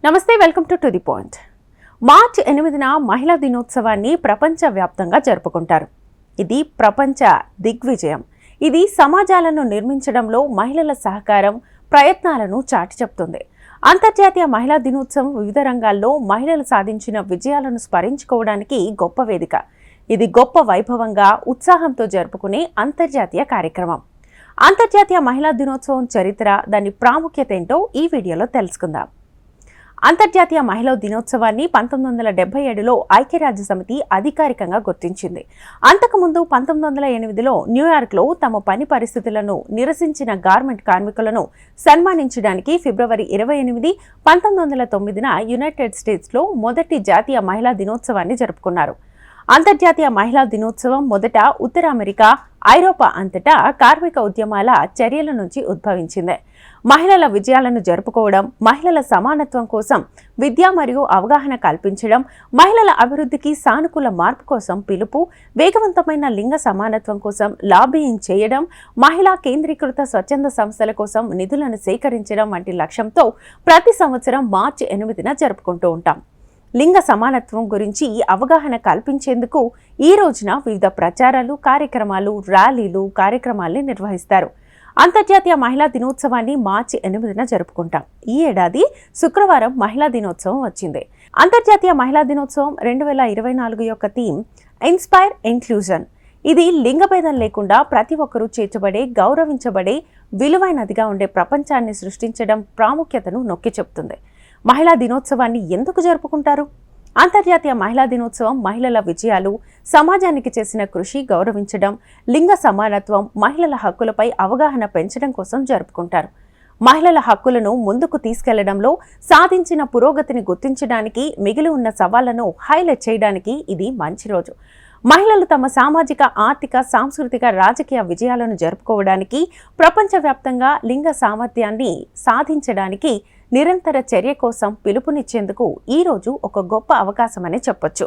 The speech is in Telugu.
నమస్తే, వెల్కమ్ టు ది పాయింట్. మార్చి 8న మహిళా దినోత్సవాన్ని ప్రపంచవ్యాప్తంగా జరుపుకుంటారు. ఇది ప్రపంచ దిగ్విజయం. ఇది సమాజాలను నిర్మించడంలో మహిళల సహకారం, ప్రయత్నాలను చాటి చెప్తుంది. అంతర్జాతీయ మహిళా దినోత్సవం వివిధ రంగాల్లో మహిళలు సాధించిన విజయాలను స్మరించుకోవడానికి గొప్ప వేదిక. ఇది గొప్ప వైభవంగా, ఉత్సాహంతో జరుపుకునే అంతర్జాతీయ కార్యక్రమం. అంతర్జాతీయ మహిళా దినోత్సవం చరిత్ర, దాని ప్రాముఖ్యత ఏంటో ఈ వీడియోలో తెలుసుకుందాం. అంతర్జాతీయ మహిళా దినోత్సవాన్ని 1977లో ఐక్యరాజ్య సమితి అధికారికంగా గుర్తించింది. అంతకుముందు 1908లో న్యూయార్క్లో తమ పని పరిస్థితులను నిరసించిన గార్మెంట్ కార్మికులను సన్మానించడానికి ఫిబ్రవరి 28, 1909న యునైటెడ్ స్టేట్స్లో మొదటి జాతీయ మహిళా దినోత్సవాన్ని జరుపుకున్నారు. అంతర్జాతీయ మహిళా దినోత్సవం మొదట ఉత్తర అమెరికా, ఐరోపా అంతటా కార్మిక ఉద్యమాల చర్యల నుంచి ఉద్భవించింది. మహిళల విజయాలను జరుపుకోవడం, మహిళల సమానత్వం కోసం విద్య మరియు అవగాహన కల్పించడం, మహిళల అభివృద్ధికి సానుకూల మార్పు కోసం పిలుపు, వేగవంతమైన లింగ సమానత్వం కోసం లాబియింగ్ చేయడం, మహిళా కేంద్రీకృత స్వచ్ఛంద సంస్థల కోసం నిధులను సేకరించడం వంటి లక్ష్యంతో ప్రతి సంవత్సరం మార్చి 8న జరుపుకుంటూ ఉంటాం. లింగ సమానత్వం గురించి అవగాహన కల్పించేందుకు ఈ రోజున వివిధ ప్రచారాలు, కార్యక్రమాలు, ర్యాలీలు, కార్యక్రమాల్ని నిర్వహిస్తారు. అంతర్జాతీయ మహిళా దినోత్సవాన్ని మార్చి 8న జరుపుకుంటాం. ఈ ఏడాది శుక్రవారం మహిళా దినోత్సవం వచ్చింది. అంతర్జాతీయ మహిళా దినోత్సవం 2024 యొక్క థీమ్ ఇన్స్పైర్ ఇంక్లూజన్. ఇది లింగభేదం లేకుండా ప్రతి ఒక్కరూ చేర్చబడే, గౌరవించబడే, విలువైనదిగా ఉండే ప్రపంచాన్ని సృష్టించడం ప్రాముఖ్యతను నొక్కి చెప్తుంది. మహిళా దినోత్సవాన్ని ఎందుకు జరుపుకుంటారు? అంతర్జాతీయ మహిళా దినోత్సవం మహిళల విజయాలు, సమాజానికి చేసిన కృషి గౌరవించడం, లింగ సమానత్వం, మహిళల హక్కులపై అవగాహన పెంచడం కోసం జరుపుకుంటారు. మహిళల హక్కులను ముందుకు తీసుకెళ్లడంలో సాధించిన పురోగతిని గుర్తించడానికి, మిగిలి ఉన్న సవాళ్లను హైలైట్ చేయడానికి ఇది మంచి రోజు. మహిళలు తమ సామాజిక, ఆర్థిక, సాంస్కృతిక, రాజకీయ విజయాలను జరుపుకోవడానికి, ప్రపంచవ్యాప్తంగా లింగ సామర్థ్యాన్ని సాధించడానికి నిరంతర చర్య కోసం పిలుపునిచ్చేందుకు ఈ రోజు ఒక గొప్ప అవకాశమనే చెప్పొచ్చు.